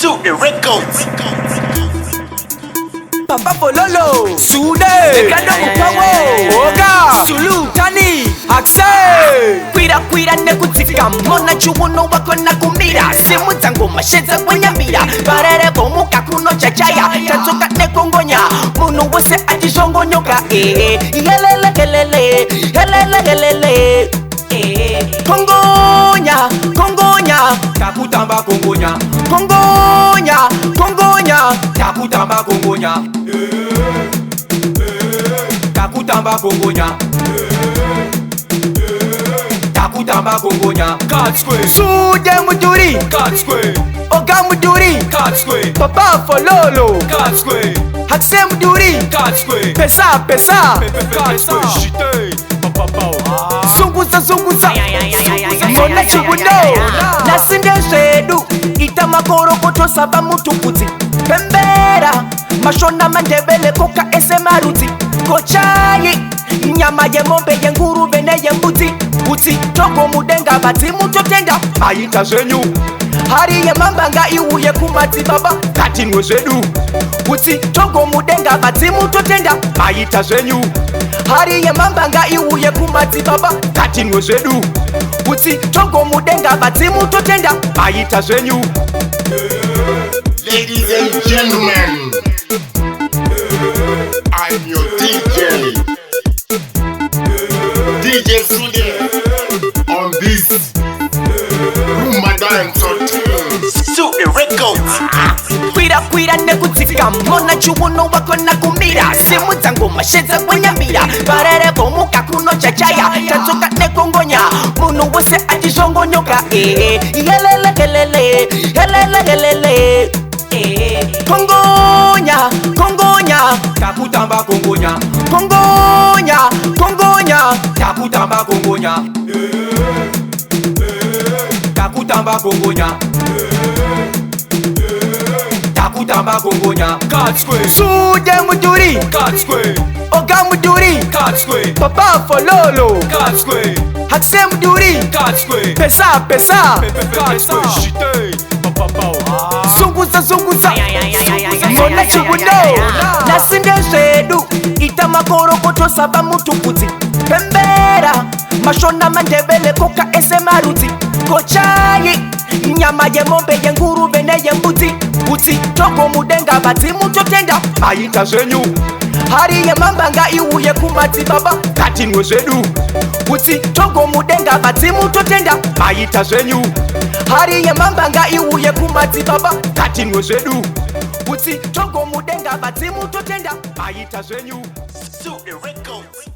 Suit the records. Papa Fololo, Sude, Dekado Mukawo, Oga, Sulu, Tani, Axel. Kwira nekutika mona chubuno wako na kumira simu zangu mashenza kwenye mira barere bomuka kuno chachaya tatoka nekongonya munu wose atishongonyoka helele kongonya takutamba kongonya takutamba kongonya takutamba kongonya takutamba kongonya Katswe Sude Muduri Katswe Oga Muduri Katswe Papa Fololo Katswe Hakse Muduri Katswe Pesa Katswe Shite Zunguza Mona chubuno Nasinde shedu Ita makoro koto saba mutukuti Pembera Mashona mandebele koka ese maruti Kochayi Nyama ye mombe ye ngurube ne ye mbuti Uti toko mudenga bati mutotenda Ayita zenyu Hari ye mambanga iuye kumati baba Kati nwezedu Uti toko mudenga bati mutotenda Ayita zenyu Hari ye mambanga iuye kumati baba Kati nwezedu Uti toko mudenga bati mutotenda Ayita zenyu. Ladies and gentlemen, I'm your DJ. DJ Sude on this Ramadan Suit the records. Kwira nekutika mona chubuno wako na kumira simu zangu mashenza kwenye mira barere bomuka kuno chachaya tatoka nekongonya munu wose atishongonyoka helele kongonya takutamba kongonya takutamba kongonya takutamba kongonya takutamba kongonya Katswe Sude Muduri Katswe Oga Muduri Katswe Papa Fololo Katswe Hakse Muduri Katswe Pesa Katswe Shite Zunguza Mona chubuno Nasinde shedu Ita makoro koto saba mutukuti Pembera Mashona mandebele koka ese maruti Kochayi Nyama ye mombe ye ngurube ne ye mbuti Uti toko mudenga bati mutotenda Ayita zenyu Hari ye mambanga iuye kumati baba Kati nwezedu Uti toko mudenga bati mutotenda Ayita zenyu Hari ye mambanga iuye kumati baba Kati nwezedu Uti toko mudenga bati mutotenda Ayita zenyu. Suit the records.